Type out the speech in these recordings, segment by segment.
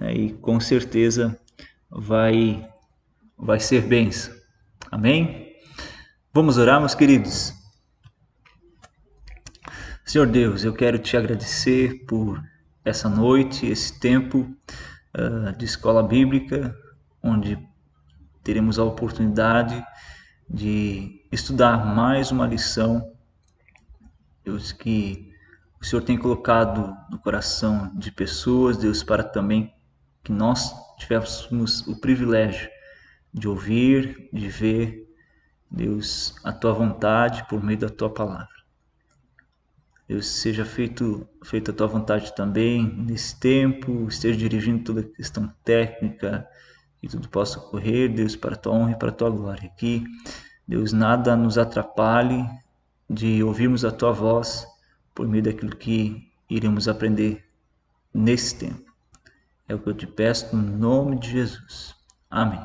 né? E com certeza vai ser bênção. Amém? Vamos orar, meus queridos. Senhor Deus, eu quero te agradecer por essa noite, esse tempo de escola bíblica, onde teremos a oportunidade de estudar mais uma lição, Deus, que o Senhor tem colocado no coração de pessoas, Deus, para também que nós tivéssemos o privilégio de ouvir, de ver, Deus, a Tua vontade por meio da Tua palavra. Deus, seja feita a Tua vontade também nesse tempo, esteja dirigindo toda a questão técnica, que tudo possa ocorrer, Deus, para a Tua honra e para a Tua glória. Que, Deus, nada nos atrapalhe de ouvirmos a Tua voz por meio daquilo que iremos aprender nesse tempo. É o que eu te peço no nome de Jesus. Amém.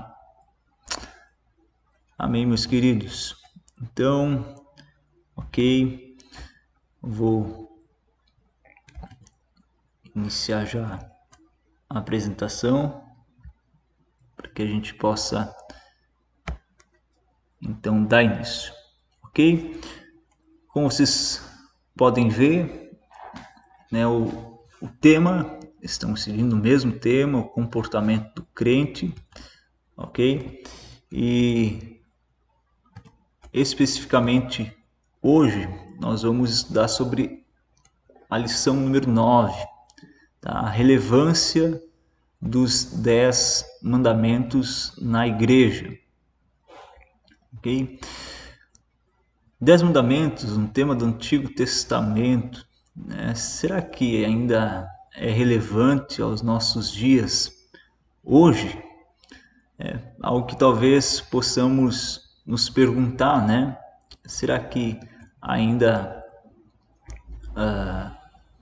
Amém, meus queridos. Então, ok, vou iniciar já a apresentação para que a gente possa então dar início, ok? Como vocês podem ver, né, o tema, estamos seguindo o mesmo tema, o comportamento do crente, ok? E especificamente hoje nós vamos estudar sobre a lição número 9, tá? A relevância dos 10 mandamentos na igreja, ok? 10 mandamentos, um tema do Antigo Testamento, né? Será que ainda é relevante aos nossos dias hoje? É algo que talvez possamos nos perguntar, né? Será que ainda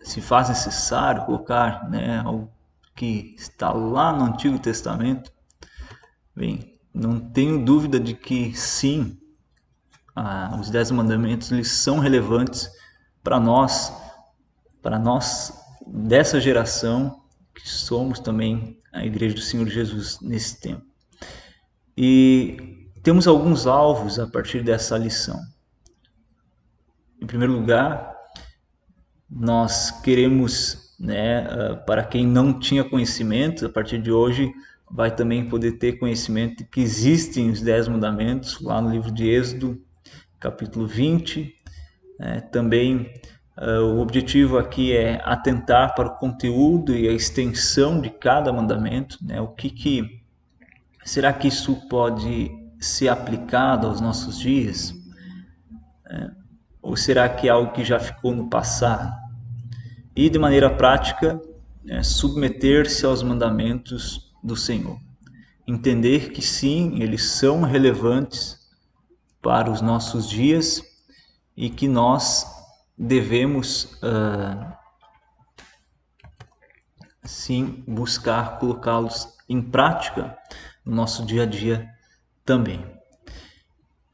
se faz necessário colocar, né, algo que está lá no Antigo Testamento? Bem, não tenho dúvida de que sim, os 10 mandamentos eles são relevantes para nós dessa geração que somos também a Igreja do Senhor Jesus nesse tempo. E temos alguns alvos a partir dessa lição. Em primeiro lugar, nós queremos, né, para quem não tinha conhecimento, a partir de hoje vai também poder ter conhecimento de que existem os 10 mandamentos lá no livro de Êxodo, capítulo 20. Também o objetivo aqui é atentar para o conteúdo e a extensão de cada mandamento, né? Será que isso pode ser aplicado aos nossos dias? Ou será que é algo que já ficou no passado? E de maneira prática, submeter-se aos mandamentos do Senhor. Entender que sim, eles são relevantes para os nossos dias e que nós devemos sim buscar colocá-los em prática no nosso dia a dia também.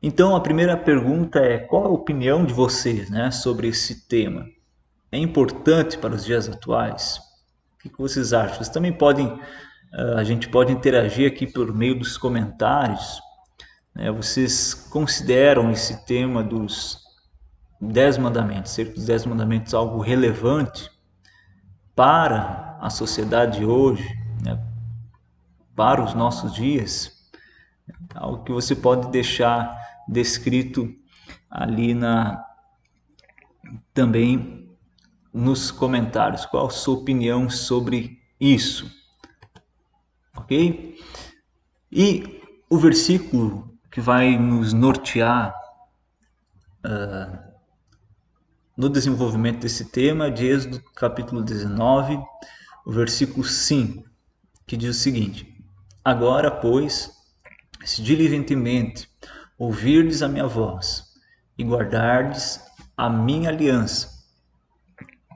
Então a primeira pergunta é: qual a opinião de vocês, né, sobre esse tema? É importante para os dias atuais? O que vocês acham? Vocês também podem, a gente pode interagir aqui por meio dos comentários. Vocês consideram esse tema dos 10 mandamentos, ser dos 10 mandamentos algo relevante para a sociedade hoje, né, para os nossos dias? Algo que você pode deixar descrito ali também nos comentários. Qual a sua opinião sobre isso? Ok? E o versículo que vai nos nortear no desenvolvimento desse tema é de Êxodo capítulo 19, o versículo 5, que diz o seguinte: Agora, pois, se diligentemente ouvirdes a minha voz e guardardes a minha aliança,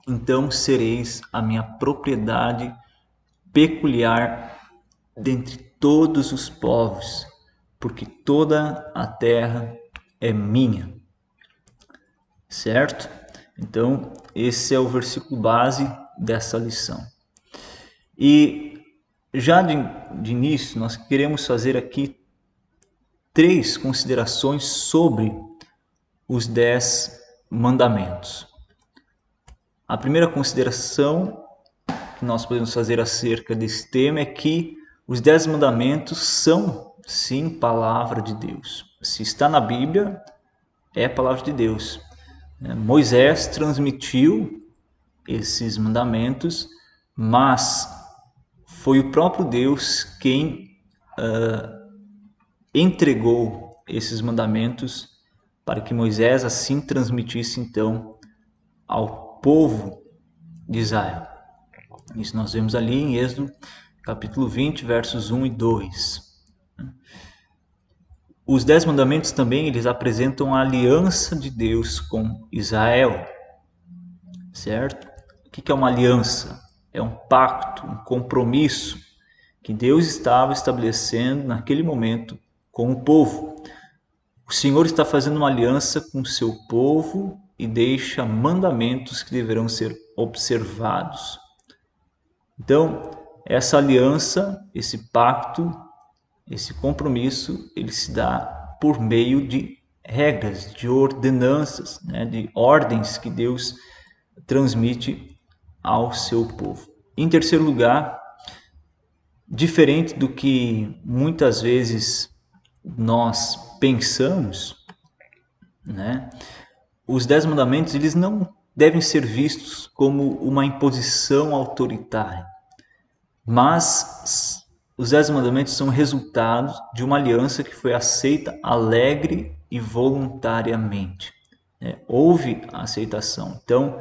então sereis a minha propriedade peculiar dentre todos os povos, porque toda a terra é minha. Certo? Então, esse é o versículo base dessa lição. E já de início, nós queremos fazer aqui 3 considerações sobre os 10 mandamentos. A primeira consideração que nós podemos fazer acerca desse tema é que os 10 mandamentos são, sim, palavra de Deus. Se está na Bíblia, é a palavra de Deus. Moisés transmitiu esses mandamentos, mas foi o próprio Deus quem entregou esses mandamentos para que Moisés assim transmitisse então ao povo de Israel. Isso nós vemos ali em Êxodo capítulo 20, versos 1 e 2. Os 10 mandamentos também eles apresentam a aliança de Deus com Israel, certo? O que é uma aliança? É um pacto, um compromisso que Deus estava estabelecendo naquele momento com o povo. O Senhor está fazendo uma aliança com o seu povo e deixa mandamentos que deverão ser observados. Então, essa aliança, esse pacto, esse compromisso, ele se dá por meio de regras, de ordenanças, de ordens que Deus transmite ao seu povo. Em terceiro lugar, diferente do que muitas vezes nós pensamos, os 10 mandamentos eles não devem ser vistos como uma imposição autoritária, mas os 10 mandamentos são resultados de uma aliança que foi aceita alegre e voluntariamente. Houve aceitação. Então,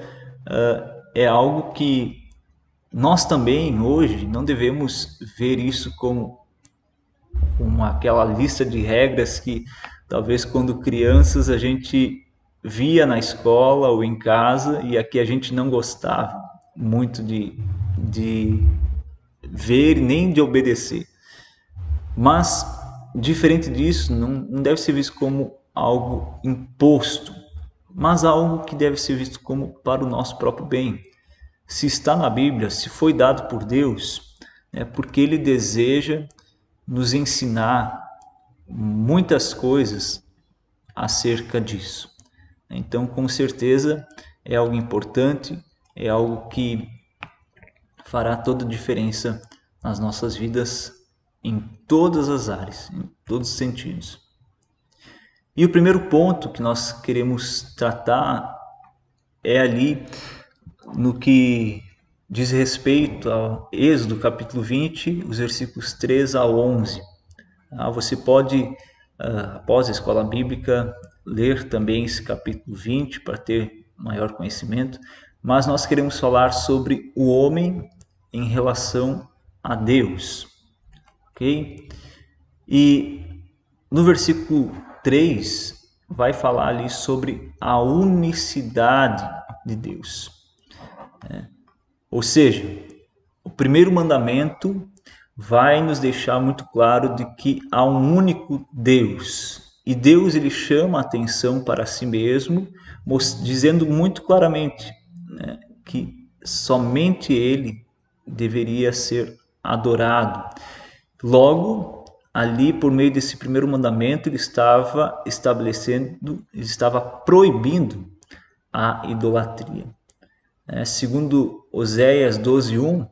é algo que nós também hoje não devemos ver isso como aquela lista de regras que talvez quando crianças a gente via na escola ou em casa e aqui a gente não gostava muito de ver nem de obedecer. Mas, diferente disso, não deve ser visto como algo imposto, mas algo que deve ser visto como para o nosso próprio bem. Se está na Bíblia, se foi dado por Deus, é porque Ele deseja nos ensinar muitas coisas acerca disso. Então, com certeza, é algo importante, é algo que fará toda a diferença nas nossas vidas em todas as áreas, em todos os sentidos. E o primeiro ponto que nós queremos tratar é ali no que diz respeito ao Êxodo capítulo 20, os versículos 3 a 11. Você pode, após a escola bíblica, ler também esse capítulo 20 para ter maior conhecimento, mas nós queremos falar sobre o homem em relação a Deus, ok? E no versículo 3 vai falar ali sobre a unicidade de Deus. Ou seja, o primeiro mandamento vai nos deixar muito claro de que há um único Deus. E Deus ele chama a atenção para si mesmo, dizendo muito claramente que somente Ele deveria ser adorado. Logo, ali por meio desse primeiro mandamento, ele estava estabelecendo, ele estava proibindo a idolatria. Segundo Oséias 12:1,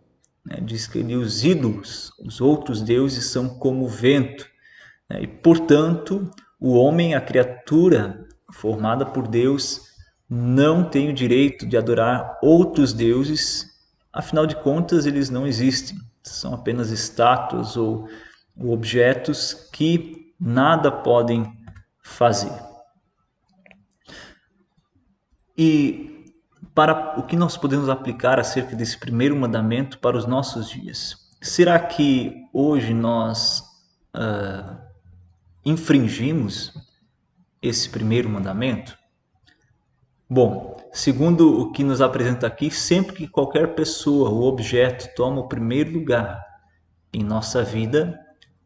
diz que os ídolos, os outros deuses, são como o vento. E, portanto, o homem, a criatura formada por Deus, não tem o direito de adorar outros deuses, afinal de contas, eles não existem. São apenas estátuas ou objetos que nada podem fazer. E para o que nós podemos aplicar acerca desse primeiro mandamento para os nossos dias? Será que hoje nós infringimos esse primeiro mandamento? Bom, segundo o que nos apresenta aqui, sempre que qualquer pessoa ou objeto toma o primeiro lugar em nossa vida,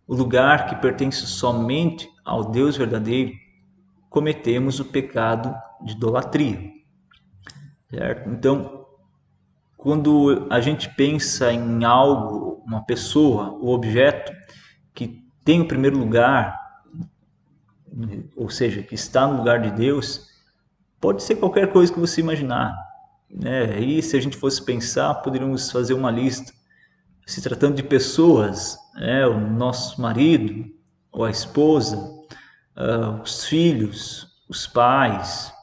o lugar que pertence somente ao Deus verdadeiro, cometemos o pecado de idolatria. Certo? Então, quando a gente pensa em algo, uma pessoa, o objeto que tem o primeiro lugar, ou seja, que está no lugar de Deus, pode ser qualquer coisa que você imaginar, né? E se a gente fosse pensar, poderíamos fazer uma lista. Se tratando de pessoas, o nosso marido ou a esposa, os filhos, os pais,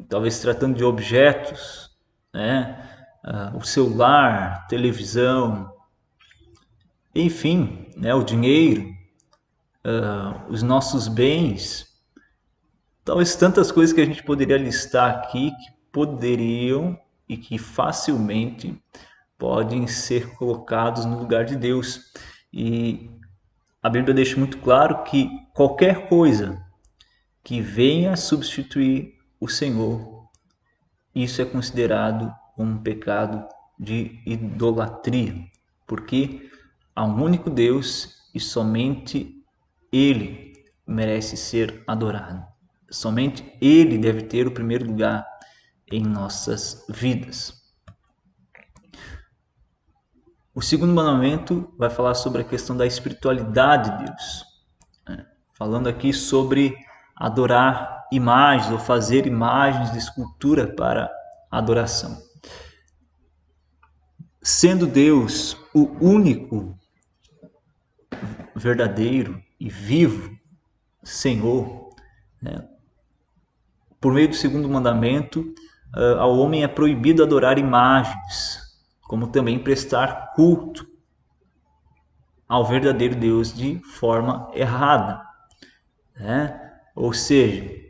talvez se tratando de objetos, né? O celular, televisão, enfim, né? O dinheiro, os nossos bens, talvez tantas coisas que a gente poderia listar aqui que poderiam e que facilmente podem ser colocados no lugar de Deus. E a Bíblia deixa muito claro que qualquer coisa que venha substituir o Senhor, isso é considerado um pecado de idolatria, porque há um único Deus e somente Ele merece ser adorado. Somente Ele deve ter o primeiro lugar em nossas vidas. O segundo mandamento vai falar sobre a questão da espiritualidade de Deus, falando aqui sobre adorar imagens ou fazer imagens de escultura para adoração. Sendo Deus o único, verdadeiro e vivo Senhor, por meio do segundo mandamento, ao homem é proibido adorar imagens, como também prestar culto ao verdadeiro Deus de forma errada, né? Ou seja,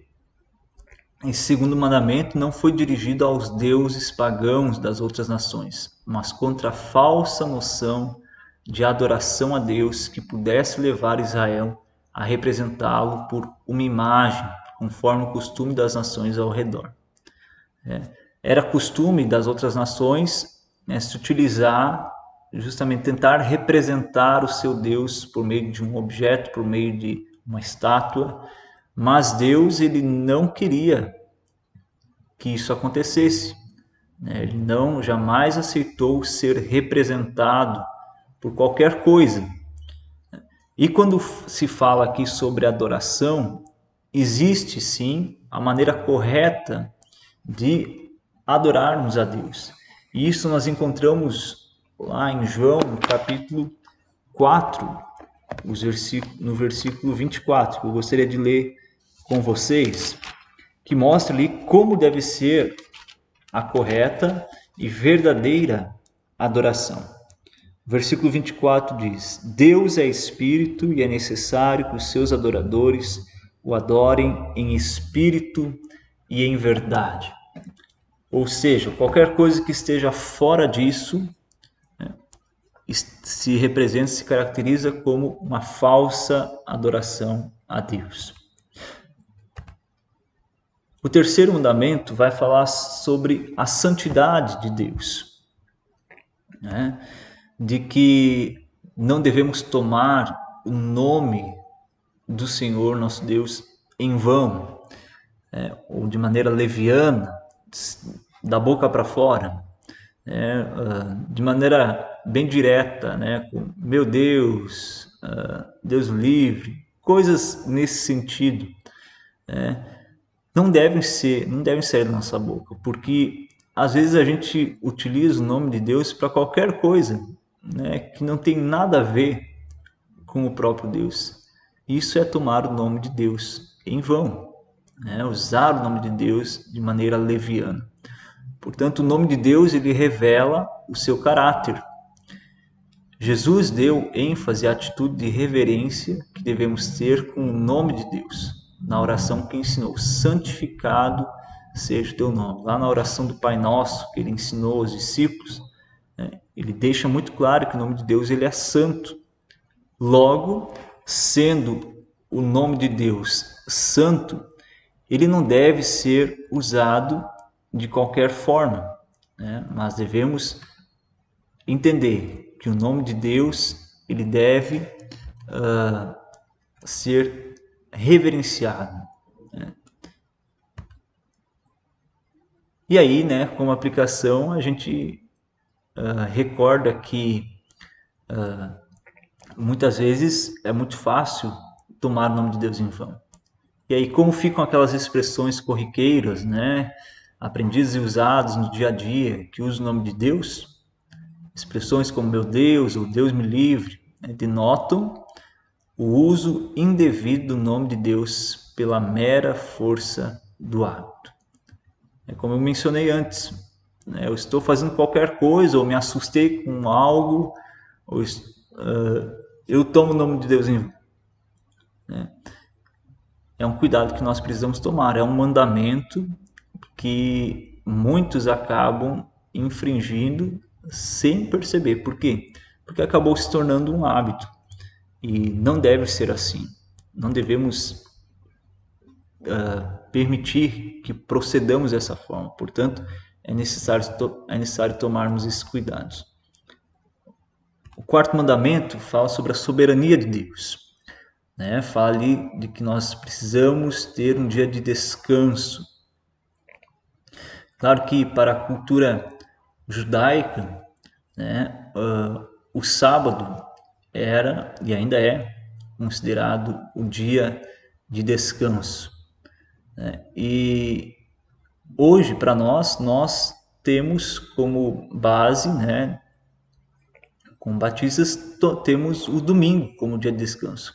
esse segundo mandamento não foi dirigido aos deuses pagãos das outras nações, mas contra a falsa noção de adoração a Deus que pudesse levar Israel a representá-lo por uma imagem, conforme o costume das nações ao redor. Era costume das outras nações, se utilizar, justamente tentar representar o seu Deus por meio de um objeto, por meio de uma estátua, mas Deus ele não queria que isso acontecesse. Ele não jamais aceitou ser representado por qualquer coisa. E quando se fala aqui sobre adoração, existe sim a maneira correta de adorarmos a Deus. E isso nós encontramos lá em João, no capítulo 4, no versículo 24, que eu gostaria de ler com vocês, que mostra ali como deve ser a correta e verdadeira adoração. Versículo 24 diz: Deus é espírito e é necessário que os seus adoradores o adorem em espírito e em verdade. Ou seja, qualquer coisa que esteja fora disso se caracteriza como uma falsa adoração a Deus. O terceiro mandamento vai falar sobre a santidade de Deus, de que não devemos tomar o nome do Senhor nosso Deus em vão, ou de maneira leviana, da boca para fora, de maneira bem direta, com meu Deus, Deus livre, coisas nesse sentido, não devem sair da nossa boca, porque às vezes a gente utiliza o nome de Deus para qualquer coisa, que não tem nada a ver com o próprio Deus. Isso é tomar o nome de Deus em vão, usar o nome de Deus de maneira leviana. Portanto, o nome de Deus ele revela o seu caráter. Jesus deu ênfase à atitude de reverência que devemos ter com o nome de Deus, na oração que ensinou: santificado seja o teu nome. Lá na oração do Pai Nosso, que ele ensinou aos discípulos, ele deixa muito claro que o nome de Deus ele é santo. Logo, sendo o nome de Deus santo, ele não deve ser usado de qualquer forma, mas devemos entender que o nome de Deus ele deve ser reverenciado. E aí, né, como aplicação, a gente recorda que muitas vezes é muito fácil tomar o nome de Deus em vão. E aí, como ficam aquelas expressões corriqueiras, né, aprendidas e usadas no dia a dia, que usam o nome de Deus, expressões como meu Deus ou Deus me livre, né, denotam o uso indevido do nome de Deus pela mera força do hábito. É como eu mencionei antes, né, eu estou fazendo qualquer coisa ou me assustei com algo, ou eu tomo o nome de Deus em vão. Né? É um cuidado que nós precisamos tomar, é um mandamento que muitos acabam infringindo sem perceber. Por quê? Porque acabou se tornando um hábito e não deve ser assim. Não devemos permitir que procedamos dessa forma. Portanto, é necessário tomarmos esses cuidados. O quarto mandamento fala sobre a soberania de Deus. Né? Fala ali de que nós precisamos ter um dia de descanso. Claro que para a cultura judaica, né, o sábado era e ainda é considerado o dia de descanso. Né? E hoje, para nós temos como base, né, como batistas, temos o domingo como dia de descanso.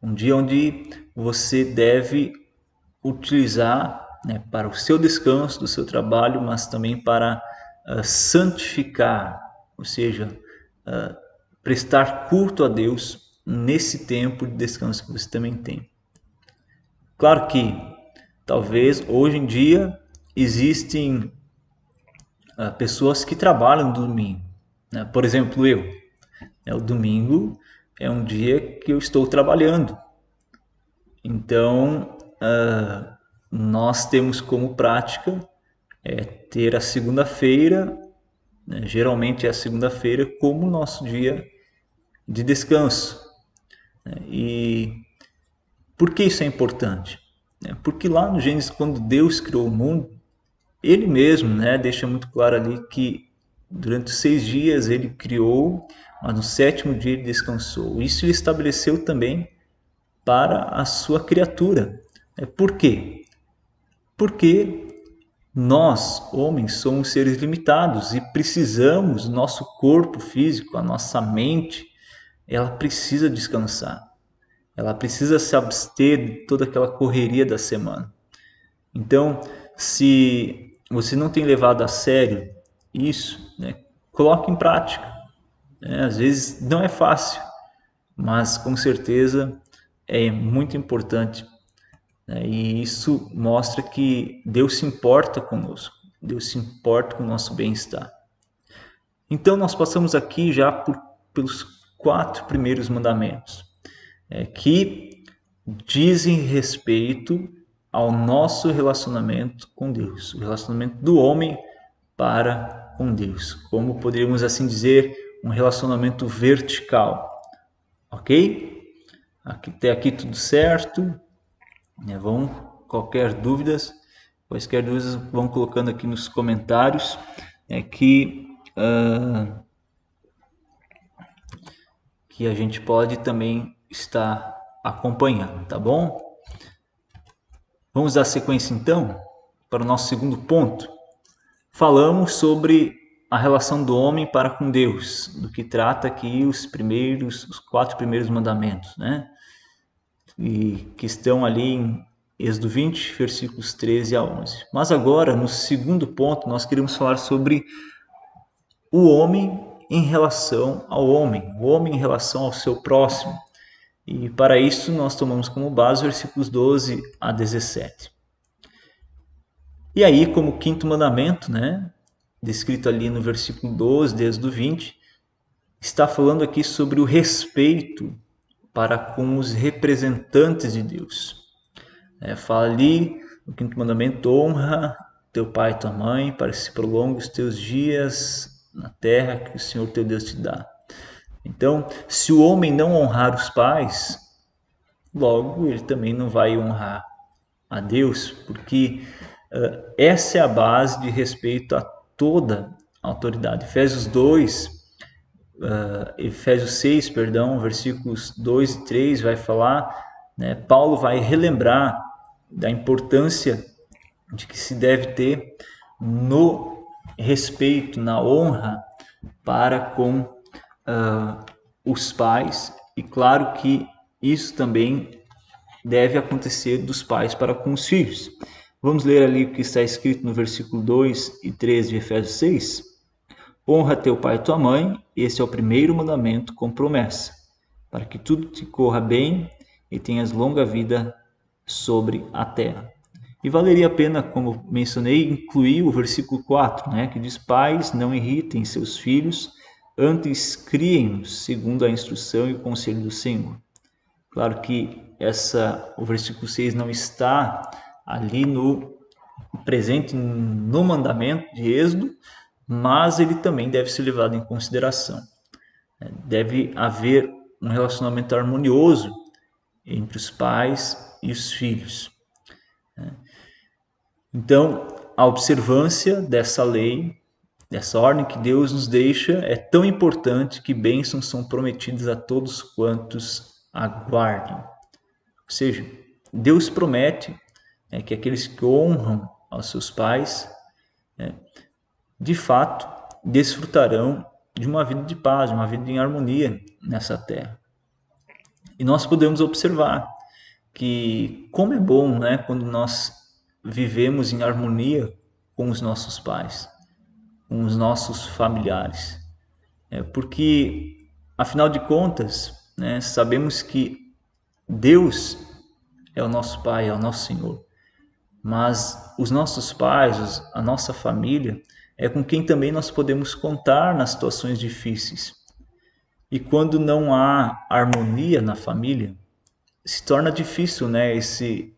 Um dia onde você deve utilizar, né, para o seu descanso, do seu trabalho, mas também para santificar, ou seja, prestar culto a Deus nesse tempo de descanso que você também tem. Claro que talvez hoje em dia existem pessoas que trabalham no domingo, né? Por exemplo, eu. O domingo é um dia que eu estou trabalhando. Então, nós temos como prática ter a segunda-feira, né, geralmente é a segunda-feira, como nosso dia de descanso. Né? E por que isso é importante? Porque lá no Gênesis, quando Deus criou o mundo, Ele mesmo, né, deixa muito claro ali que durante 6 dias Ele criou, mas no 7º dia Ele descansou. Isso Ele estabeleceu também para a sua criatura. Por quê? Porque nós, homens, somos seres limitados e precisamos, nosso corpo físico, a nossa mente, ela precisa descansar. Ela precisa se abster de toda aquela correria da semana. Então, se você não tem levado a sério isso, né, coloque em prática. Às vezes não é fácil, mas com certeza é muito importante. E isso mostra que Deus se importa conosco, Deus se importa com o nosso bem-estar. Então nós passamos aqui já pelos 4 primeiros mandamentos, que dizem respeito ao nosso relacionamento com Deus, o relacionamento do homem para com Deus, como poderíamos assim dizer, um relacionamento vertical, ok? Até aqui tudo certo? Quaisquer dúvidas vão colocando aqui nos comentários, que a gente pode também estar acompanhando, tá bom? Vamos dar sequência então para o nosso segundo ponto. Falamos sobre a relação do homem para com Deus, do que trata aqui os 4 primeiros mandamentos, né? E que estão ali em Êxodo 20, versículos 13 a 11. Mas agora, no segundo ponto, nós queremos falar sobre o homem em relação ao homem, o homem em relação ao seu próximo. E para isso nós tomamos como base versículos 12 a 17. E aí, como quinto mandamento, né, descrito ali no versículo 12, desde o 20, está falando aqui sobre o respeito para com os representantes de Deus. Fala ali no quinto mandamento: honra teu pai e tua mãe, para que se prolongue os teus dias na terra que o Senhor teu Deus te dá. Então, se o homem não honrar os pais, logo ele também não vai honrar a Deus, porque essa é a base de respeito a toda a autoridade. Efésios 6, perdão, versículos 2 e 3 vai falar, né, Paulo vai relembrar da importância de que se deve ter no respeito, na honra para com os pais, e claro que isso também deve acontecer dos pais para com os filhos. Vamos ler ali o que está escrito no versículo 2 e 3 de Efésios 6. Honra teu pai e tua mãe, esse é o primeiro mandamento com promessa, para que tudo te corra bem e tenhas longa vida sobre a terra. E valeria a pena, como mencionei, incluir o versículo 4, né, que diz: pais, não irritem seus filhos, antes criem-nos segundo a instrução e o conselho do Senhor. Claro que o versículo 6 não está ali presente no mandamento de Êxodo, mas ele também deve ser levado em consideração. Deve haver um relacionamento harmonioso entre os pais e os filhos. Então, a observância dessa lei, dessa ordem que Deus nos deixa, é tão importante que bênçãos são prometidas a todos quantos aguardam. Ou seja, Deus promete que aqueles que honram aos seus pais, de fato, desfrutarão de uma vida de paz, de uma vida em harmonia nessa terra. E nós podemos observar que como é bom, né, quando nós vivemos em harmonia com os nossos pais, com os nossos familiares. Porque, afinal de contas, né, sabemos que Deus é o nosso Pai, é o nosso Senhor. Mas os nossos pais, a nossa família, é com quem também nós podemos contar nas situações difíceis. E quando não há harmonia na família, se torna difícil, né, esse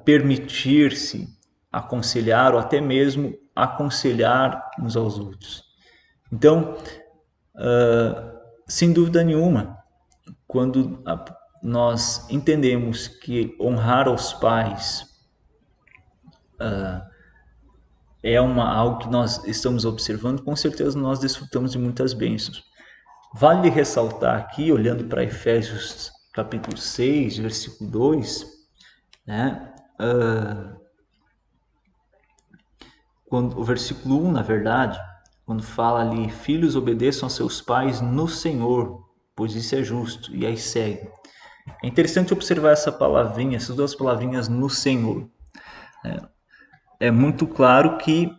permitir-se aconselhar ou até mesmo aconselhar uns aos outros. Então, sem dúvida nenhuma, quando nós entendemos que honrar aos pais é algo que nós estamos observando, com certeza nós desfrutamos de muitas bênçãos. Vale ressaltar aqui, olhando para Efésios capítulo 6, versículo 2, né, quando, o versículo 1, na verdade, quando fala ali: filhos, obedeçam a seus pais no Senhor, pois isso é justo, e aí segue. É interessante observar essa palavrinha, essas duas palavrinhas, no Senhor. É muito claro que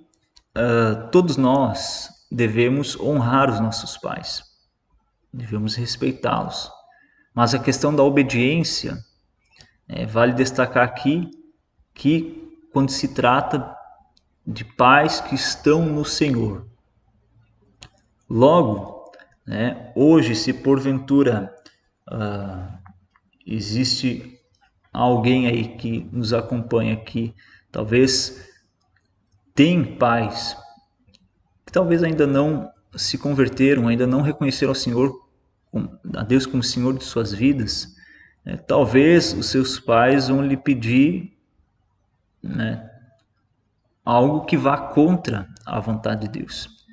todos nós devemos honrar os nossos pais, devemos respeitá-los. Mas a questão da obediência, vale destacar aqui que quando se trata de pais que estão no Senhor. Logo, né, hoje, se porventura existe alguém aí que nos acompanha aqui, talvez tem pais que talvez ainda não se converteram, ainda não reconheceram a Deus como Senhor de suas vidas, talvez os seus pais vão lhe pedir, né, algo que vá contra a vontade de Deus.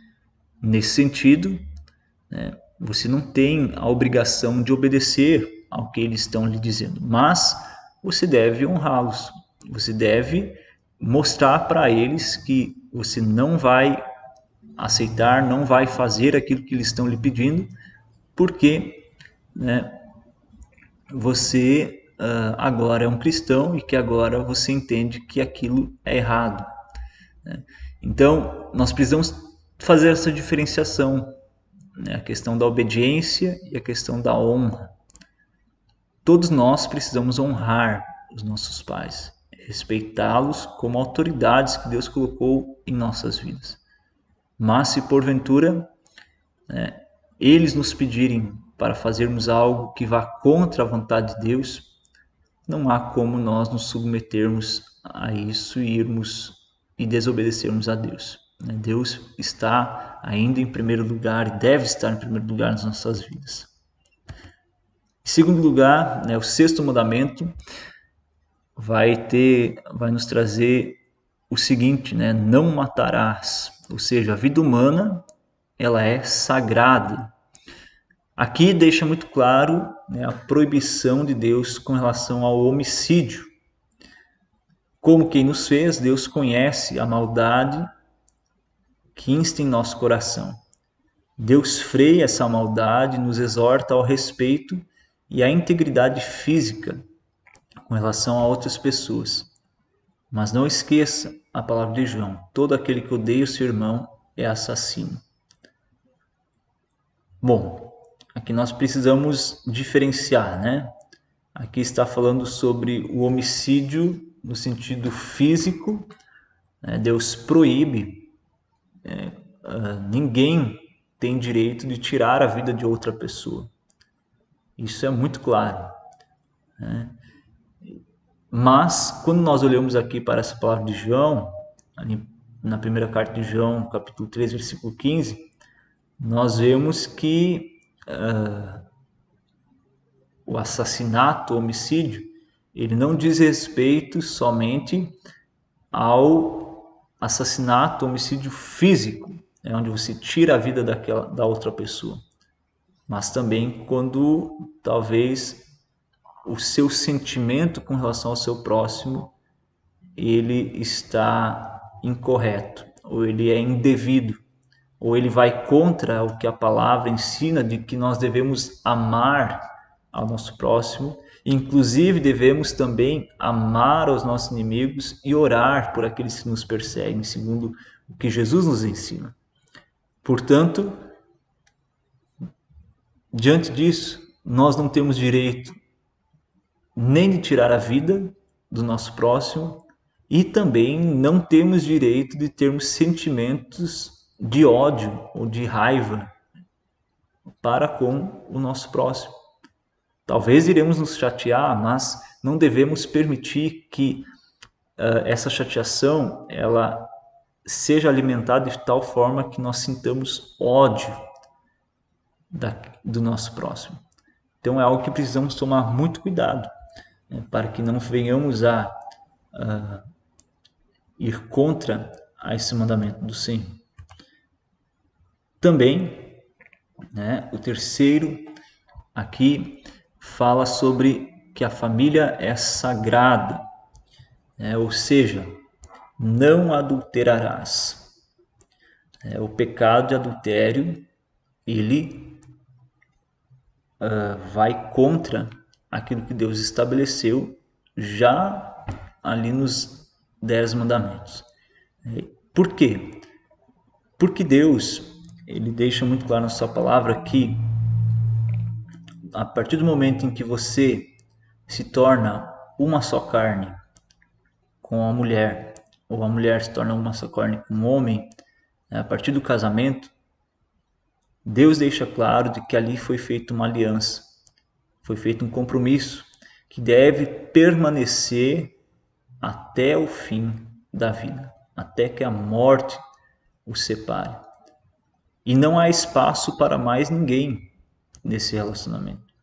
Nesse sentido, você não tem a obrigação de obedecer ao que eles estão lhe dizendo, mas você deve honrá-los, você deve mostrar para eles que você não vai aceitar, não vai fazer aquilo que eles estão lhe pedindo, porque, né, você agora é um cristão e que agora você entende que aquilo é errado. Então, nós precisamos fazer essa diferenciação, né? A questão da obediência e a questão da honra. Todos nós precisamos honrar os nossos pais, respeitá-los como autoridades que Deus colocou em nossas vidas. Mas se porventura eles nos pedirem para fazermos algo que vá contra a vontade de Deus, não há como nós nos submetermos a isso e irmos e desobedecermos a Deus. Deus está ainda em primeiro lugar e deve estar em primeiro lugar nas nossas vidas. Em segundo lugar, o sexto mandamento vai nos trazer o seguinte, né? Não matarás. Ou seja, a vida humana, ela é sagrada. Aqui deixa muito claro, né, a proibição de Deus com relação ao homicídio. Como quem nos fez, Deus conhece a maldade que insta em nosso coração. Deus freia essa maldade, nos exorta ao respeito e à integridade física com relação a outras pessoas. Mas não esqueça a palavra de João: todo aquele que odeia o seu irmão é assassino. Bom, aqui nós precisamos diferenciar, né? Aqui está falando sobre o homicídio no sentido físico, né? Deus proíbe, ninguém tem direito de tirar a vida de outra pessoa. Isso é muito claro, né? Mas, quando nós olhamos aqui para essa palavra de João, ali na primeira carta de João, capítulo 3, versículo 15, nós vemos que o assassinato, o homicídio, ele não diz respeito somente ao assassinato, homicídio físico, né, onde você tira a vida da outra pessoa, mas também quando talvez o seu sentimento com relação ao seu próximo ele está incorreto, ou ele é indevido, ou ele vai contra o que a palavra ensina de que nós devemos amar ao nosso próximo, inclusive devemos também amar os nossos inimigos e orar por aqueles que nos perseguem, segundo o que Jesus nos ensina. Portanto, diante disso, nós não temos direito nem de tirar a vida do nosso próximo e também não temos direito de termos sentimentos de ódio ou de raiva para com o nosso próximo. Talvez iremos nos chatear, mas não devemos permitir que essa chateação ela seja alimentada de tal forma que nós sintamos ódio do nosso próximo. Então é algo que precisamos tomar muito cuidado, né, para que não venhamos a ir contra a esse mandamento do Senhor. Também, né, o terceiro aqui fala sobre que a família é sagrada, né, ou seja, não adulterarás. O pecado de adultério, ele vai contra aquilo que Deus estabeleceu já ali nos 10 mandamentos. Por quê? Porque Deus, ele deixa muito claro na sua palavra que a partir do momento em que você se torna uma só carne com a mulher, ou a mulher se torna uma só carne com o homem, a partir do casamento, Deus deixa claro de que ali foi feita uma aliança, foi feito um compromisso que deve permanecer até o fim da vida, até que a morte o separe. E não há espaço para mais ninguém nesse relacionamento.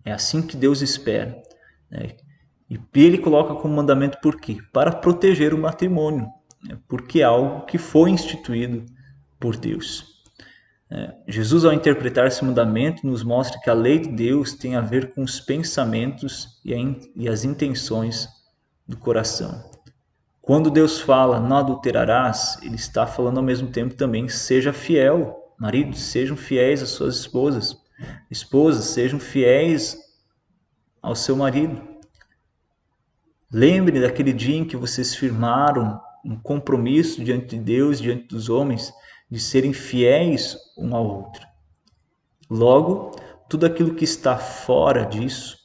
É assim que Deus espera, né? E ele coloca como mandamento por quê? Para proteger o matrimônio, né? Porque é algo que foi instituído por Deus. Jesus, ao interpretar esse mandamento, nos mostra que a lei de Deus tem a ver com os pensamentos e as intenções do coração. Quando Deus fala não adulterarás, ele está falando ao mesmo tempo também seja fiel. Maridos, sejam fiéis às suas esposas. Esposas, sejam fiéis ao seu marido. Lembre daquele dia em que vocês firmaram um compromisso diante de Deus, diante dos homens, de serem fiéis um ao outro. Logo, tudo aquilo que está fora disso,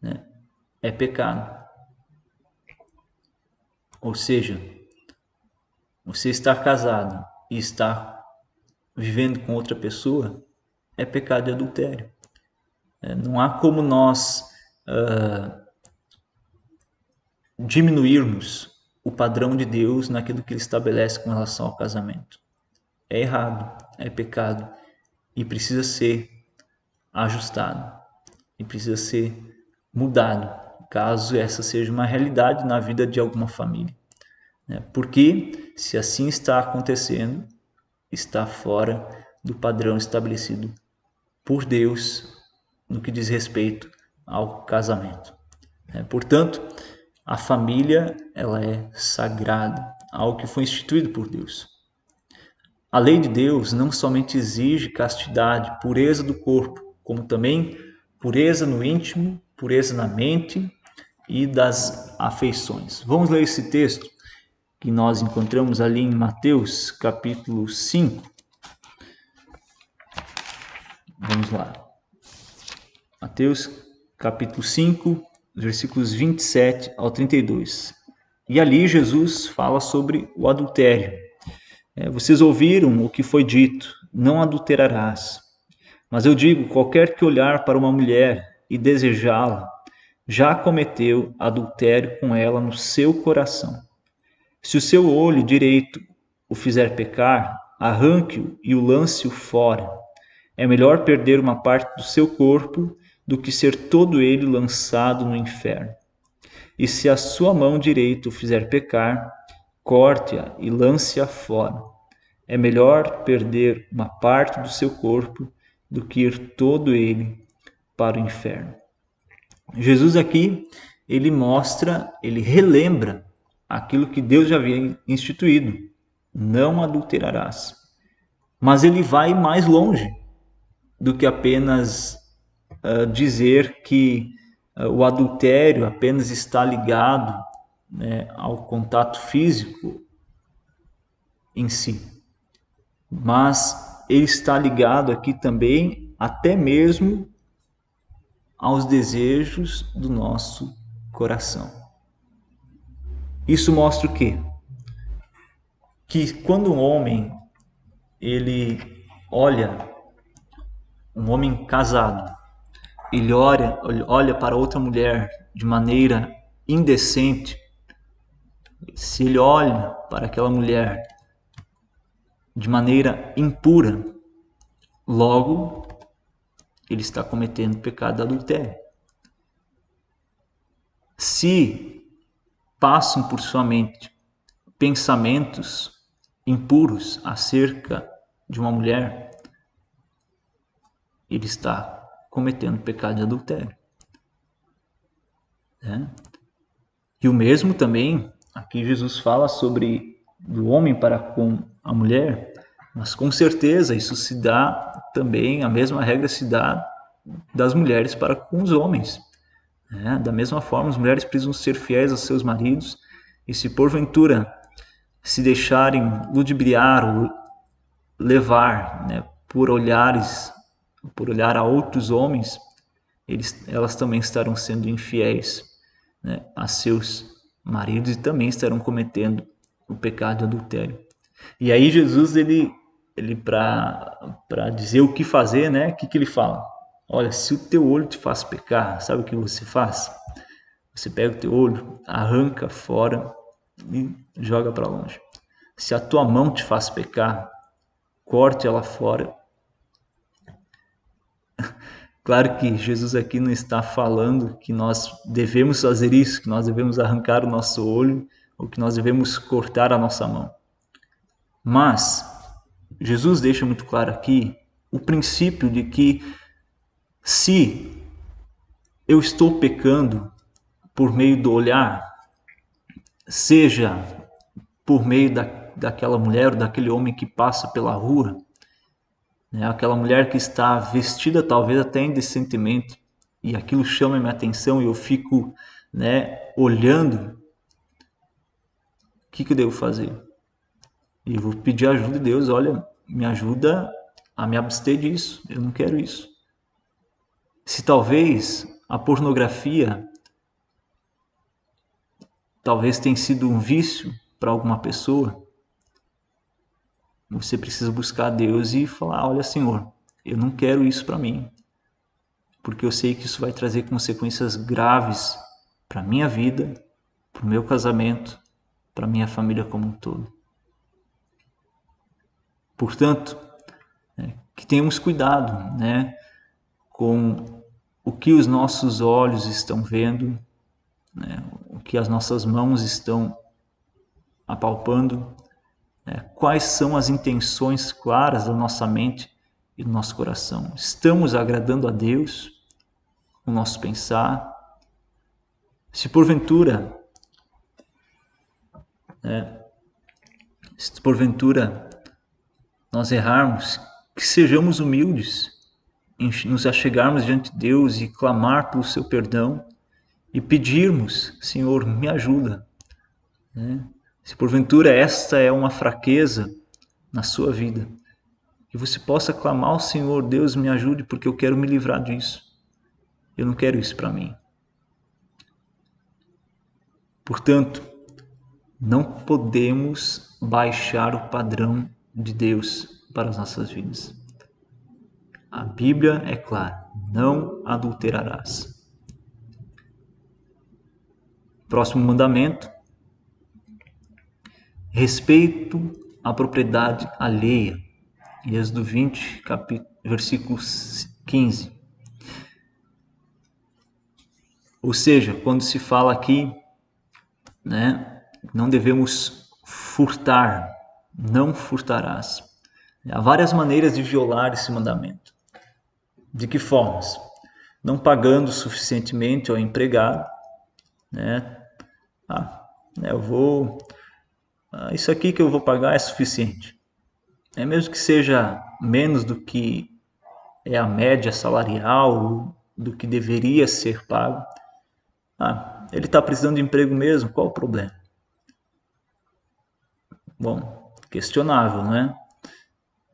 né, é pecado. Ou seja, você está casado e está vivendo com outra pessoa, é pecado de adultério. Não há como nós diminuirmos o padrão de Deus naquilo que ele estabelece com relação ao casamento. É errado, é pecado e precisa ser ajustado e precisa ser mudado caso essa seja uma realidade na vida de alguma família. Porque, se assim está acontecendo, está fora do padrão estabelecido por Deus no que diz respeito ao casamento. Portanto, a família ela é sagrada, algo que foi instituído por Deus. A lei de Deus não somente exige castidade, pureza do corpo, como também pureza no íntimo, pureza na mente e das afeições. Vamos ler esse texto que nós encontramos ali em Mateus, capítulo 5. Vamos lá. Mateus, capítulo 5, versículos 27 ao 32. E ali Jesus fala sobre o adultério. Vocês ouviram o que foi dito, não adulterarás. Mas eu digo, qualquer que olhar para uma mulher e desejá-la, já cometeu adultério com ela no seu coração. Se o seu olho direito o fizer pecar, arranque-o e o lance-o fora. É melhor perder uma parte do seu corpo do que ser todo ele lançado no inferno. E se a sua mão direita o fizer pecar, corte-a e lance-a fora. É melhor perder uma parte do seu corpo do que ir todo ele para o inferno. Jesus aqui, ele mostra, ele relembra aquilo que Deus já havia instituído. Não adulterarás. Mas ele vai mais longe do que apenas dizer que o adultério apenas está ligado, ao contato físico em si. Mas ele está ligado aqui também até mesmo aos desejos do nosso coração. Isso mostra o quê? Que quando um homem ele olha, um homem casado, ele olha para outra mulher de maneira indecente, se ele olha para aquela mulher de maneira impura, logo ele está cometendo o pecado de adultério. Se passam por sua mente pensamentos impuros acerca de uma mulher, ele está cometendo o pecado de adultério. E o mesmo também, aqui Jesus fala sobre do homem para com a mulher, mas com certeza isso se dá também, a mesma regra se dá das mulheres para com os homens. Da mesma forma, as mulheres precisam ser fiéis aos seus maridos, e se porventura se deixarem ludibriar ou levar por olhar a outros homens, elas também estarão sendo infiéis a seus maridos e também estarão cometendo o pecado de adultério. E aí Jesus, ele para dizer o que fazer, o que ele fala? Olha, se o teu olho te faz pecar, sabe o que você faz? Você pega o teu olho, arranca fora e joga para longe. Se a tua mão te faz pecar, corte ela fora. Claro que Jesus aqui não está falando que nós devemos fazer isso, que nós devemos arrancar o nosso olho ou que nós devemos cortar a nossa mão. Mas Jesus deixa muito claro aqui o princípio de que se eu estou pecando por meio do olhar, seja por meio daquela mulher ou daquele homem que passa pela rua, aquela mulher que está vestida talvez até indecentemente, e aquilo chama a minha atenção e eu fico olhando, o que eu devo fazer? E eu vou pedir ajuda de Deus, olha, me ajuda a me abster disso, eu não quero isso. Se talvez a pornografia talvez tenha sido um vício para alguma pessoa, você precisa buscar a Deus e falar, olha Senhor, eu não quero isso para mim, porque eu sei que isso vai trazer consequências graves para a minha vida, para o meu casamento, para a minha família como um todo. Portanto, que tenhamos cuidado com o que os nossos olhos estão vendo, né, o que as nossas mãos estão apalpando, né, quais são as intenções claras da nossa mente e do nosso coração. Estamos agradando a Deus com o nosso pensar? Se porventura nós errarmos, que sejamos humildes em nos achegarmos diante de Deus e clamar pelo seu perdão e pedirmos: Senhor, me ajuda. Se porventura esta é uma fraqueza na sua vida, que você possa clamar ao Senhor: Deus, me ajude, porque eu quero me livrar disso. Eu não quero isso para mim. Portanto, não podemos baixar o padrão de Deus para as nossas vidas. A Bíblia é clara: não adulterarás. Próximo mandamento: respeito à propriedade alheia. Êxodo 20, versículo 15. Ou seja, quando se fala aqui, né, não devemos furtar, não furtarás. Há várias maneiras de violar esse mandamento. De que formas? Não pagando suficientemente ao empregado, né? Isso aqui que eu vou pagar é suficiente. Mesmo que seja menos do que é a média salarial, do que deveria ser pago. Ele está precisando de emprego mesmo, qual o problema? Bom, questionável, né?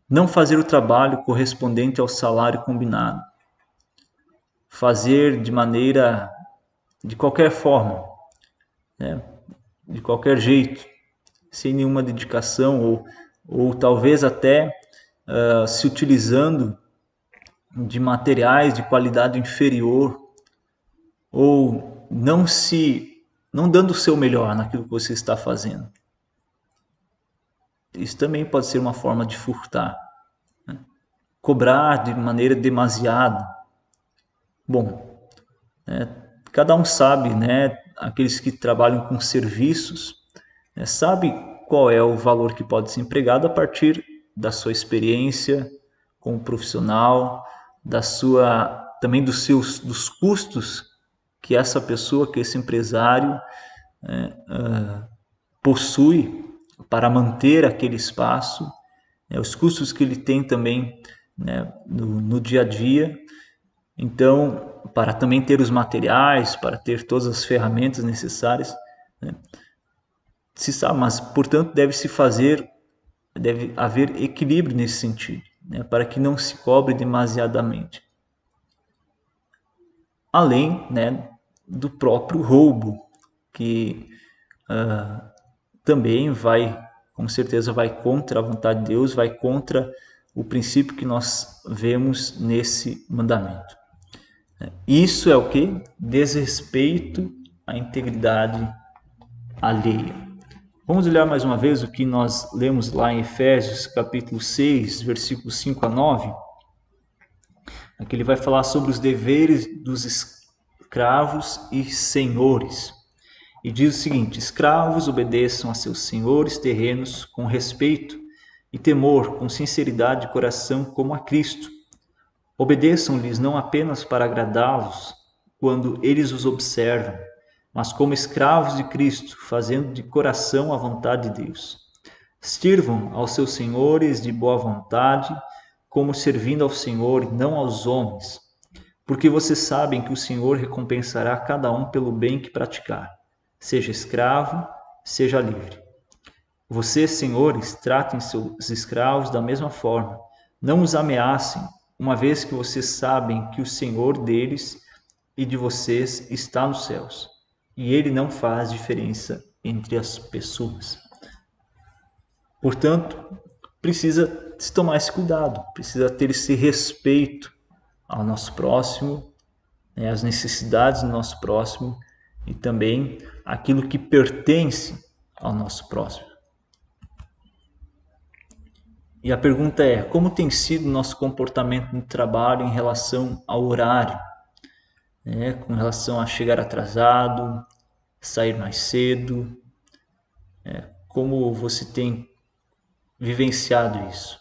Não fazer o trabalho correspondente ao salário combinado. Fazer de qualquer forma, né? De qualquer jeito, sem nenhuma dedicação, ou talvez até se utilizando de materiais de qualidade inferior, ou não dando o seu melhor naquilo que você está fazendo. Isso também pode ser uma forma de furtar, né? Cobrar de maneira demasiada. Bom, cada um sabe, né? Aqueles que trabalham com serviços, sabe qual é o valor que pode ser empregado a partir da sua experiência como profissional, também dos custos que essa pessoa, que esse empresário possui para manter aquele espaço, os custos que ele tem também, né, no dia a dia. Então, para também ter os materiais, para ter todas as ferramentas necessárias, né, se sabe, mas portanto deve haver equilíbrio nesse sentido, né, para que não se cobre demasiadamente. Além, né, do próprio roubo, que também com certeza vai contra a vontade de Deus, vai contra o princípio que nós vemos nesse mandamento. Isso é o que? Desrespeito à integridade alheia. Vamos olhar mais uma vez o que nós lemos lá em Efésios capítulo 6, versículos 5 a 9. Aqui ele vai falar sobre os deveres dos escravos e senhores. E diz o seguinte: escravos, obedeçam a seus senhores terrenos com respeito e temor, com sinceridade de coração, como a Cristo. Obedeçam-lhes não apenas para agradá-los quando eles os observam, mas como escravos de Cristo, fazendo de coração a vontade de Deus. Sirvam aos seus senhores de boa vontade, como servindo ao Senhor e não aos homens, porque vocês sabem que o Senhor recompensará cada um pelo bem que praticar, seja escravo, seja livre. Vocês, senhores, tratem seus escravos da mesma forma, não os ameacem, uma vez que vocês sabem que o Senhor deles e de vocês está nos céus, e ele não faz diferença entre as pessoas. Portanto, precisa se tomar esse cuidado, precisa ter esse respeito ao nosso próximo, às necessidades do nosso próximo e também aquilo que pertence ao nosso próximo. E a pergunta é: como tem sido o nosso comportamento no trabalho em relação ao horário? Com relação a chegar atrasado, sair mais cedo? Como você tem vivenciado isso?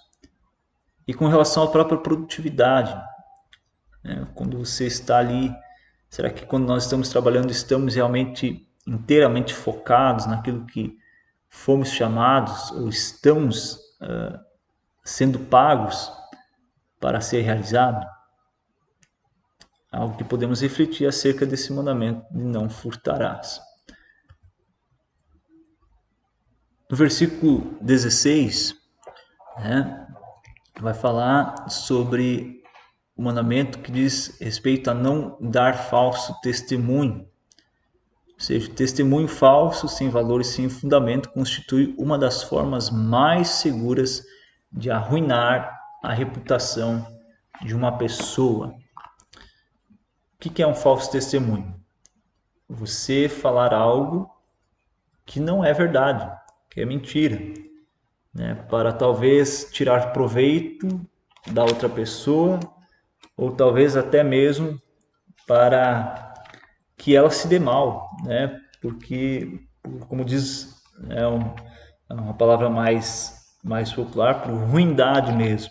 E com relação à própria produtividade, quando você está ali, será que quando nós estamos trabalhando estamos realmente inteiramente focados naquilo que fomos chamados ou estamos sendo pagos para ser realizado? Algo que podemos refletir acerca desse mandamento de não furtarás. No versículo 16, vai falar sobre o mandamento que diz respeito a não dar falso testemunho. Ou seja, testemunho falso, sem valor e sem fundamento, constitui uma das formas mais seguras de arruinar a reputação de uma pessoa. O que é um falso testemunho? Você falar algo que não é verdade, que é mentira, para talvez tirar proveito da outra pessoa, ou talvez até mesmo para que ela se dê mal, porque, como diz, é uma palavra mais popular, por ruindade mesmo.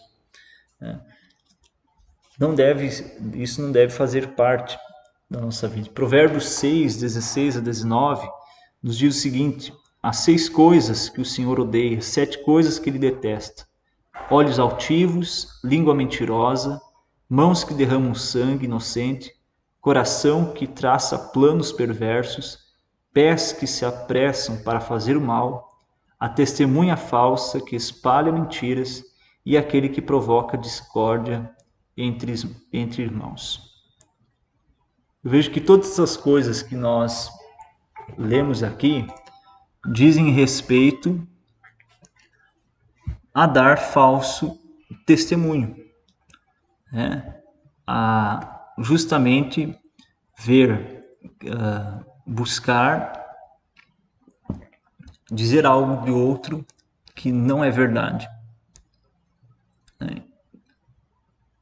Isso não deve fazer parte da nossa vida. Provérbios 6, 16 a 19 nos diz o seguinte: há 6 coisas que o Senhor odeia, 7 coisas que ele detesta: olhos altivos, língua mentirosa, mãos que derramam sangue inocente, coração que traça planos perversos, pés que se apressam para fazer o mal, a testemunha falsa que espalha mentiras e aquele que provoca discórdia entre irmãos. Eu vejo que todas essas coisas que nós lemos aqui dizem respeito a dar falso testemunho, a justamente buscar dizer algo de outro que não é verdade.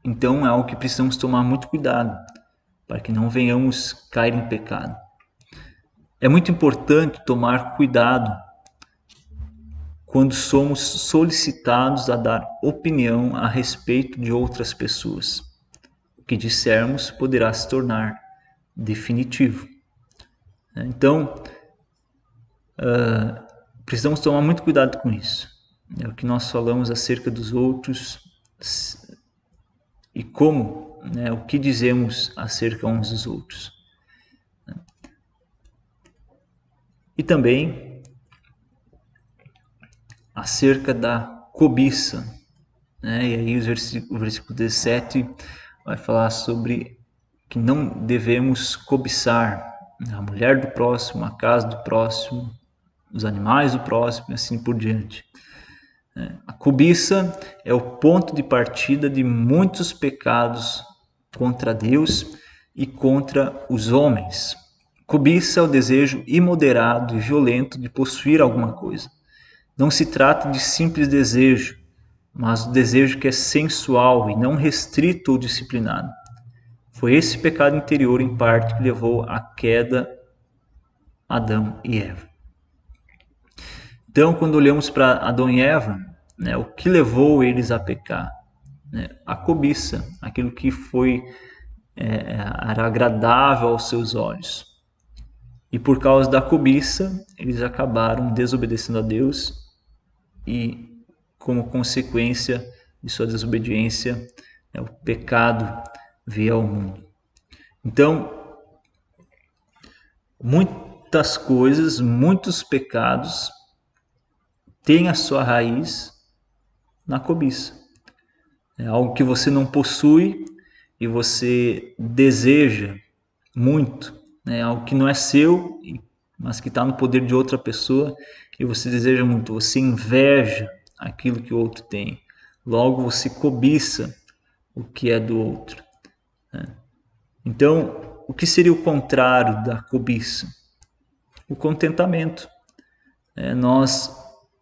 Então é algo que precisamos tomar muito cuidado para que não venhamos cair em pecado. É muito importante tomar cuidado quando somos solicitados a dar opinião a respeito de outras pessoas. O que dissermos poderá se tornar definitivo. Então, precisamos tomar muito cuidado com isso. É o que nós falamos acerca dos outros e como, o que dizemos acerca uns dos outros. E também acerca da cobiça. E aí o versículo 17 vai falar sobre que não devemos cobiçar a mulher do próximo, a casa do próximo, os animais do próximo e assim por diante. A cobiça é o ponto de partida de muitos pecados contra Deus e contra os homens. Cobiça é o desejo imoderado e violento de possuir alguma coisa. Não se trata de simples desejo, mas o desejo que é sensual e não restrito ou disciplinado. Foi esse pecado interior, em parte, que levou à queda Adão e Eva. Então, quando olhamos para Adão e Eva, o que levou eles a pecar? A cobiça, aquilo que era agradável aos seus olhos. E por causa da cobiça, eles acabaram desobedecendo a Deus e, como consequência de sua desobediência, o pecado veio ao mundo. Então, muitas coisas, muitos pecados têm a sua raiz na cobiça. É algo que você não possui e você deseja muito. É algo que não é seu, mas que está no poder de outra pessoa e você deseja muito. Você inveja aquilo que o outro tem. Logo, você cobiça o que é do outro. Então, o que seria o contrário da cobiça? O contentamento. Nós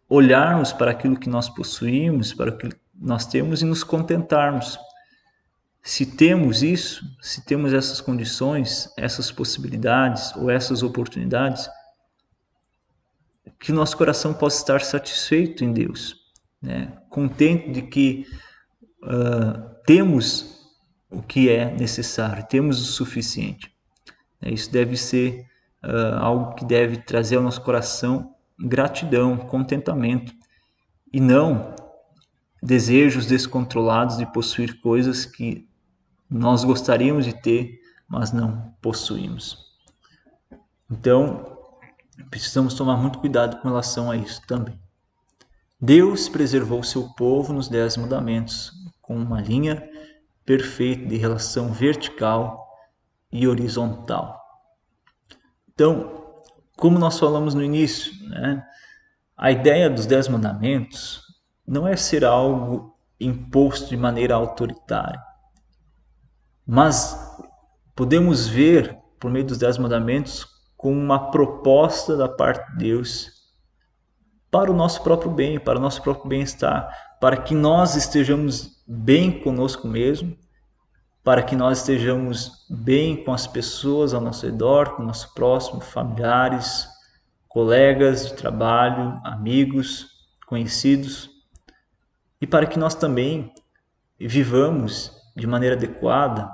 olharmos para aquilo que nós possuímos, para o que nós temos e nos contentarmos. Se temos isso, se temos essas condições, essas possibilidades ou essas oportunidades, que o nosso coração possa estar satisfeito em Deus, né? Contente de que temos o que é necessário, temos o suficiente. Isso deve ser algo que deve trazer ao nosso coração gratidão, contentamento, e não desejos descontrolados de possuir coisas que nós gostaríamos de ter, mas não possuímos. Então, precisamos tomar muito cuidado com relação a isso também. Deus preservou seu povo nos 10 mandamentos, com uma linha perfeita de relação vertical e horizontal. Então, como nós falamos no início, né, a ideia dos 10 mandamentos não é ser algo imposto de maneira autoritária, mas podemos ver, por meio dos 10 mandamentos, como uma proposta da parte de Deus para o nosso próprio bem, para o nosso próprio bem-estar, para que nós estejamos bem conosco mesmo, para que nós estejamos bem com as pessoas ao nosso redor, com o nosso próximo, familiares, colegas de trabalho, amigos, conhecidos, e para que nós também vivamos de maneira adequada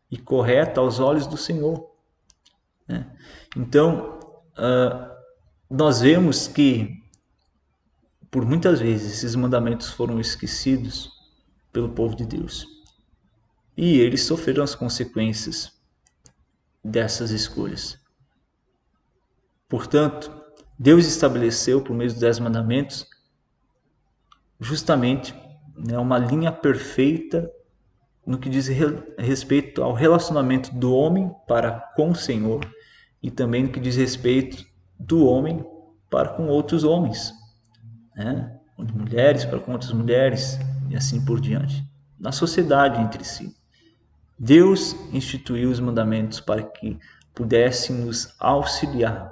e correta aos olhos do Senhor, né? Então, nós vemos que por muitas vezes esses mandamentos foram esquecidos pelo povo de Deus e eles sofreram as consequências dessas escolhas. Portanto, Deus estabeleceu por meio dos 10 mandamentos justamente, né, uma linha perfeita no que diz respeito ao relacionamento do homem para com o Senhor e também no que diz respeito do homem para com outros homens, né? De mulheres para com outras mulheres e assim por diante, na sociedade entre si. Deus instituiu os mandamentos para que pudessem nos auxiliar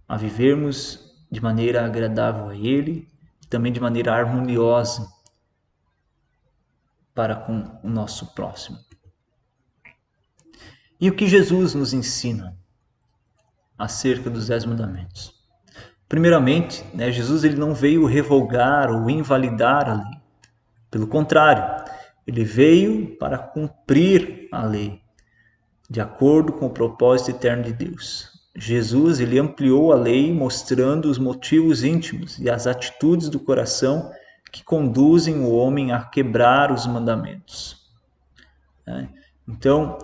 a vivermos de maneira agradável a Ele e também de maneira harmoniosa para com o nosso próximo. E o que Jesus nos ensina acerca dos 10 mandamentos? Primeiramente, né, Jesus ele não veio revogar ou invalidar a lei. Pelo contrário, ele veio para cumprir a lei, de acordo com o propósito eterno de Deus. Jesus ele ampliou a lei mostrando os motivos íntimos e as atitudes do coração que conduzem o homem a quebrar os mandamentos. Então,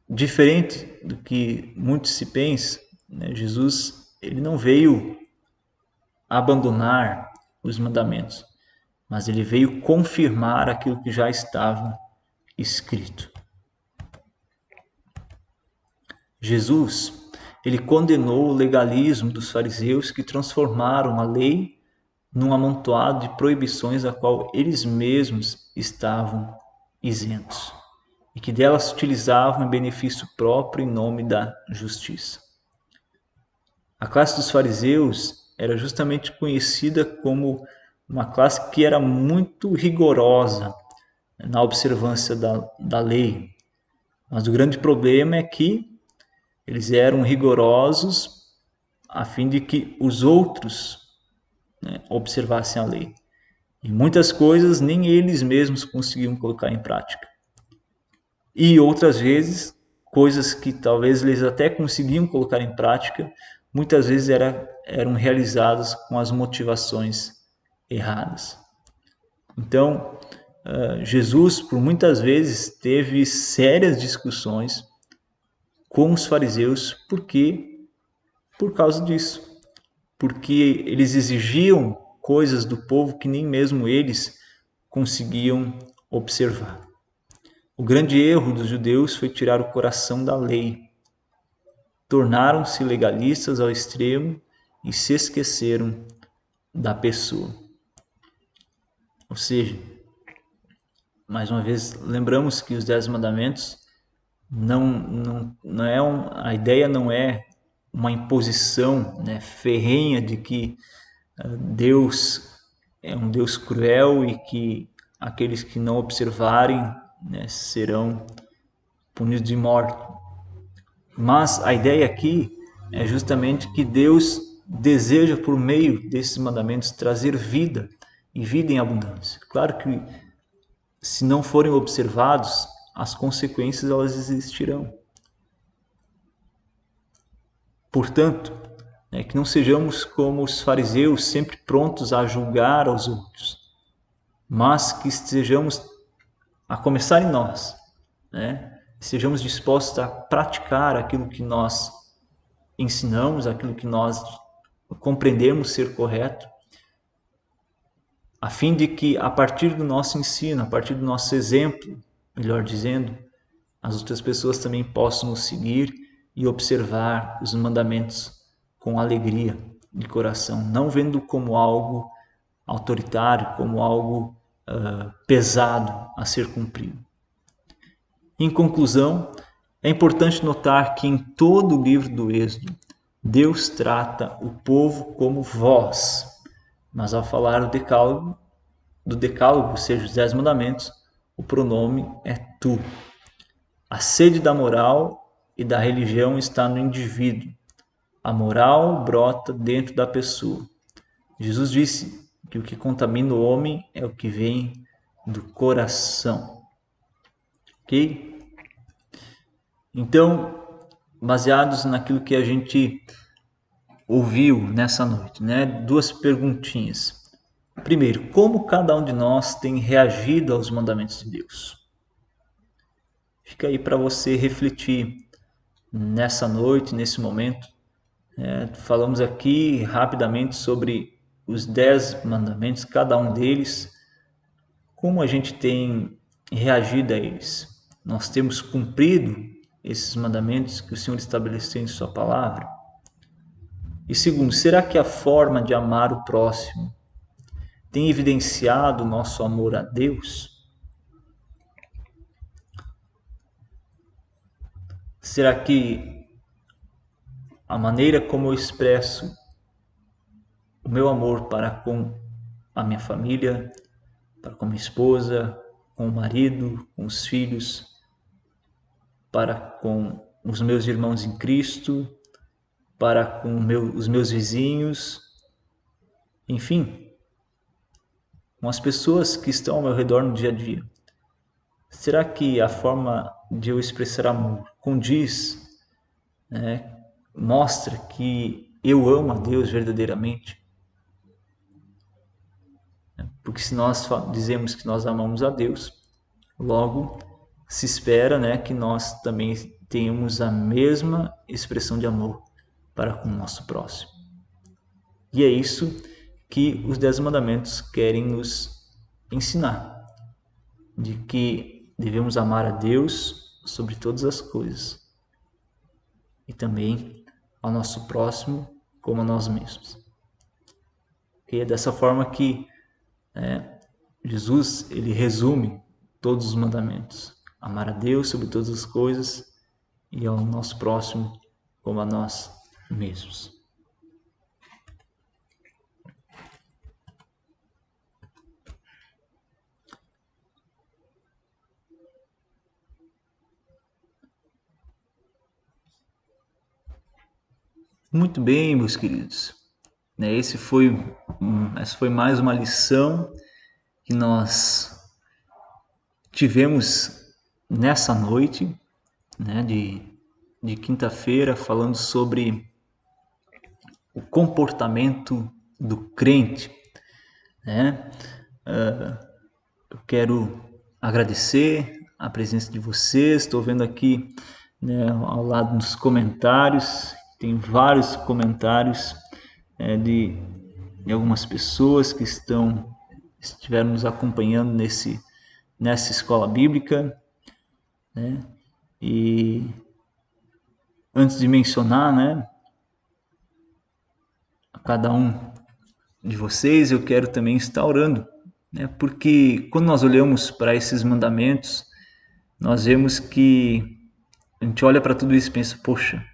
diferente do que muito se pensa, né, Jesus ele não veio abandonar os mandamentos, mas ele veio confirmar aquilo que já estava escrito. Jesus ele condenou o legalismo dos fariseus que transformaram a lei num amontoado de proibições a qual eles mesmos estavam isentos e que delas se utilizavam em benefício próprio em nome da justiça. A classe dos fariseus era justamente conhecida como uma classe que era muito rigorosa na observância da lei, mas o grande problema é que eles eram rigorosos a fim de que os outros, né, observassem a lei. E muitas coisas nem eles mesmos conseguiam colocar em prática. E outras vezes, coisas que talvez eles até conseguiam colocar em prática, muitas vezes eram realizadas com as motivações erradas. Então, Jesus, por muitas vezes, teve sérias discussões com os fariseus, por causa disso. Porque eles exigiam coisas do povo que nem mesmo eles conseguiam observar. O grande erro dos judeus foi tirar o coração da lei. Tornaram-se legalistas ao extremo e se esqueceram da pessoa. Ou seja, mais uma vez, lembramos que os 10 mandamentos a ideia não é uma imposição, né, ferrenha de que Deus é um Deus cruel e que aqueles que não observarem, né, serão punidos de morte. Mas a ideia aqui é justamente que Deus deseja, por meio desses mandamentos, trazer vida e vida em abundância. Claro que, se não forem observados, as consequências elas existirão. Portanto, que não sejamos como os fariseus, sempre prontos a julgar aos outros, mas que estejamos, a começar em nós, sejamos dispostos a praticar aquilo que nós ensinamos, aquilo que nós compreendemos ser correto, a fim de que, a partir do nosso ensino, a partir do nosso exemplo, melhor dizendo, as outras pessoas também possam nos seguir e observar os mandamentos com alegria de coração, não vendo como algo autoritário, como algo pesado a ser cumprido. Em conclusão, é importante notar que em todo o livro do Êxodo, Deus trata o povo como vós, mas ao falar do decálogo, ou seja, os 10 mandamentos, o pronome é tu. A sede da moral e da religião está no indivíduo. A moral brota dentro da pessoa. Jesus disse que o que contamina o homem é o que vem do coração. Ok? Então, baseados naquilo que a gente ouviu nessa noite, duas perguntinhas. Primeiro, como cada um de nós tem reagido aos mandamentos de Deus? Fica aí para você refletir nessa noite, nesse momento. Falamos aqui rapidamente sobre os 10 mandamentos, cada um deles, como a gente tem reagido a eles. Nós temos cumprido esses mandamentos que o Senhor estabeleceu em sua palavra? E segundo, será que a forma de amar o próximo tem evidenciado o nosso amor a Deus? Será que a maneira como eu expresso o meu amor para com a minha família, para com a minha esposa, com o marido, com os filhos, para com os meus irmãos em Cristo, para com os meus vizinhos, enfim, com as pessoas que estão ao meu redor no dia a dia. Será que a forma de eu expressar amor condiz, mostra que eu amo a Deus verdadeiramente? Porque se nós dizemos que nós amamos a Deus, logo se espera que nós também tenhamos a mesma expressão de amor para com o nosso próximo. E é isso que os 10 mandamentos querem nos ensinar, de que devemos amar a Deus sobre todas as coisas e também ao nosso próximo como a nós mesmos. E é dessa forma que Jesus ele resume todos os mandamentos: amar a Deus sobre todas as coisas e ao nosso próximo como a nós mesmos. Muito bem, meus queridos. Essa foi mais uma lição que nós tivemos nessa noite, de quinta-feira, falando sobre o comportamento do crente. Eu quero agradecer a presença de vocês. Estou vendo aqui ao lado dos comentários, tem vários comentários de algumas pessoas que estiveram nos acompanhando nessa escola bíblica, e antes de mencionar a cada um de vocês, eu quero também estar orando, porque quando nós olhamos para esses mandamentos, nós vemos que a gente olha para tudo isso e pensa: poxa,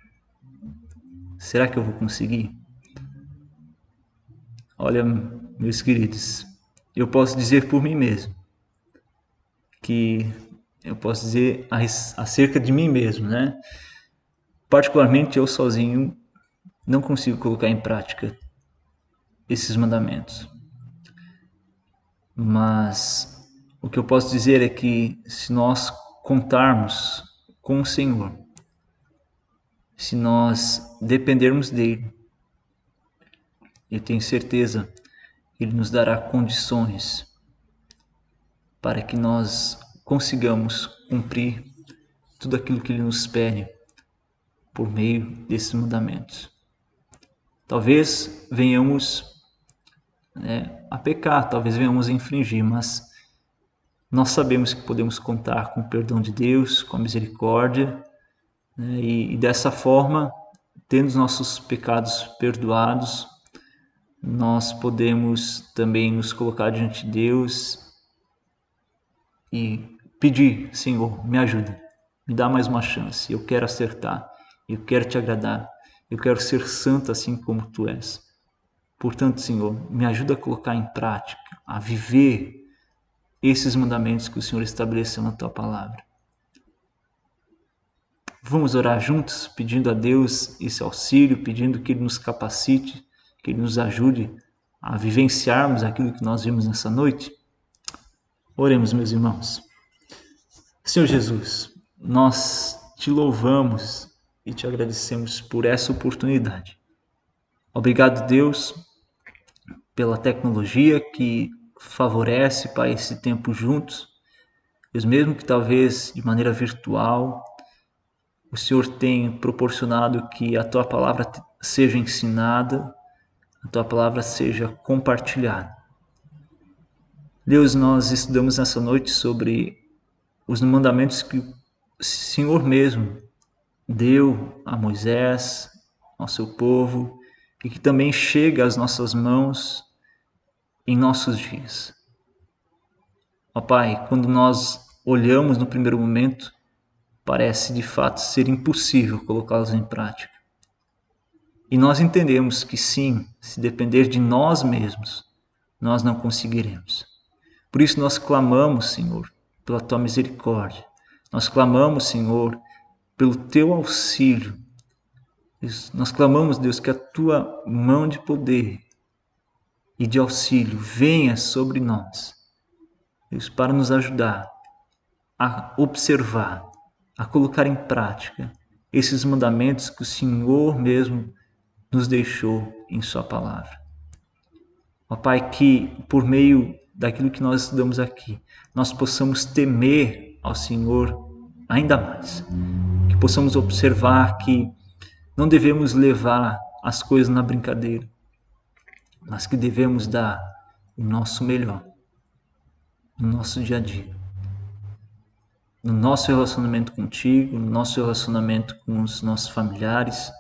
será que eu vou conseguir? Olha, meus queridos, eu posso dizer por mim mesmo, que eu posso dizer acerca de mim mesmo, particularmente eu sozinho, não consigo colocar em prática esses mandamentos. Mas o que eu posso dizer é que se nós contarmos com o Senhor, se nós dependermos dele, eu tenho certeza que ele nos dará condições para que nós consigamos cumprir tudo aquilo que ele nos pede por meio desses mandamentos. Talvez venhamos a pecar, talvez venhamos a infringir, mas nós sabemos que podemos contar com o perdão de Deus, com a misericórdia, e dessa forma, tendo os nossos pecados perdoados, nós podemos também nos colocar diante de Deus e pedir: Senhor, me ajuda, me dá mais uma chance, eu quero acertar, eu quero te agradar, eu quero ser santo assim como tu és. Portanto, Senhor, me ajuda a colocar em prática, a viver esses mandamentos que o Senhor estabeleceu na tua palavra. Vamos orar juntos, pedindo a Deus esse auxílio, pedindo que Ele nos capacite, que Ele nos ajude a vivenciarmos aquilo que nós vimos nessa noite? Oremos, meus irmãos. Senhor Jesus, nós te louvamos e te agradecemos por essa oportunidade. Obrigado, Deus, pela tecnologia que favorece, Pai, esse tempo juntos. Deus, mesmo que talvez de maneira virtual, o Senhor tem proporcionado que a tua palavra seja ensinada, a tua palavra seja compartilhada. Deus, nós estudamos nessa noite sobre os mandamentos que o Senhor mesmo deu a Moisés, ao seu povo, e que também chega às nossas mãos em nossos dias. Ó Pai, quando nós olhamos no primeiro momento, parece de fato ser impossível colocá-los em prática. E nós entendemos que sim, se depender de nós mesmos, nós não conseguiremos. Por isso nós clamamos, Senhor, pela tua misericórdia. Nós clamamos, Senhor, pelo teu auxílio. Nós clamamos, Deus, que a tua mão de poder e de auxílio venha sobre nós, Deus, para nos ajudar a observar, a colocar em prática esses mandamentos que o Senhor mesmo nos deixou em sua palavra. Ó Pai, que por meio daquilo que nós estudamos aqui, nós possamos temer ao Senhor ainda mais. Que possamos observar que não devemos levar as coisas na brincadeira, mas que devemos dar o nosso melhor no nosso dia a dia. No nosso relacionamento contigo, no nosso relacionamento com os nossos familiares,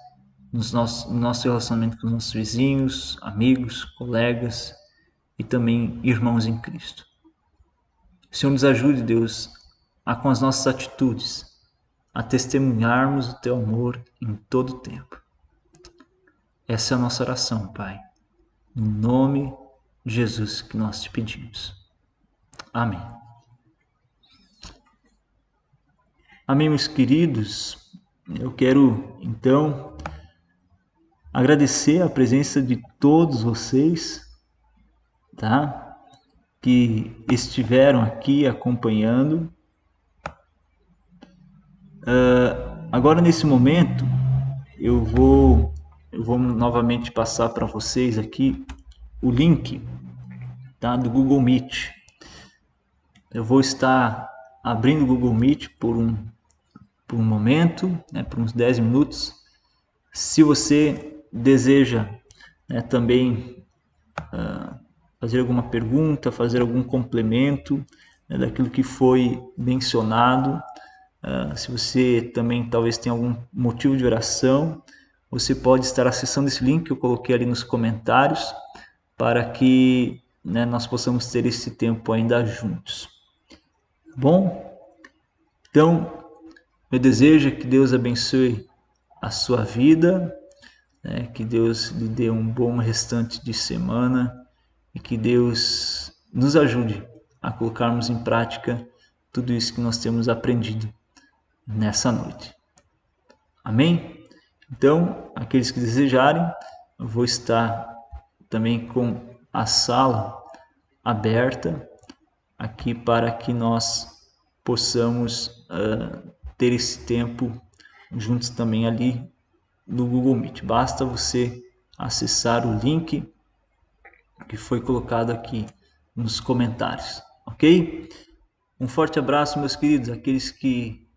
no nosso relacionamento com os nossos vizinhos, amigos, colegas e também irmãos em Cristo. O Senhor nos ajude, Deus, com as nossas atitudes, a testemunharmos o teu amor em todo o tempo. Essa é a nossa oração, Pai. No nome de Jesus que nós te pedimos. Amém. Amém, meus queridos. Eu quero, então, agradecer a presença de todos vocês, tá? Que estiveram aqui acompanhando. Agora, nesse momento, eu vou novamente passar para vocês aqui o link, tá, do Google Meet. Eu vou estar abrindo o Google Meet por um momento, por uns 10 minutos. Se você deseja também fazer alguma pergunta, fazer algum complemento daquilo que foi mencionado, se você também talvez tenha algum motivo de oração, você pode estar acessando esse link que eu coloquei ali nos comentários para que nós possamos ter esse tempo ainda juntos. Bom, então, meu desejo é que Deus abençoe a sua vida, que Deus lhe dê um bom restante de semana e que Deus nos ajude a colocarmos em prática tudo isso que nós temos aprendido nessa noite. Amém? Então, aqueles que desejarem, eu vou estar também com a sala aberta aqui para que nós possamos ter esse tempo juntos também ali no Google Meet. Basta você acessar o link que foi colocado aqui nos comentários, ok? Um forte abraço, meus queridos. Aqueles que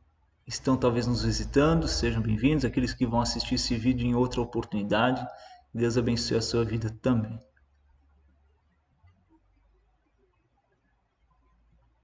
estão talvez nos visitando, sejam bem-vindos. Aqueles que vão assistir esse vídeo em outra oportunidade, Deus abençoe a sua vida também.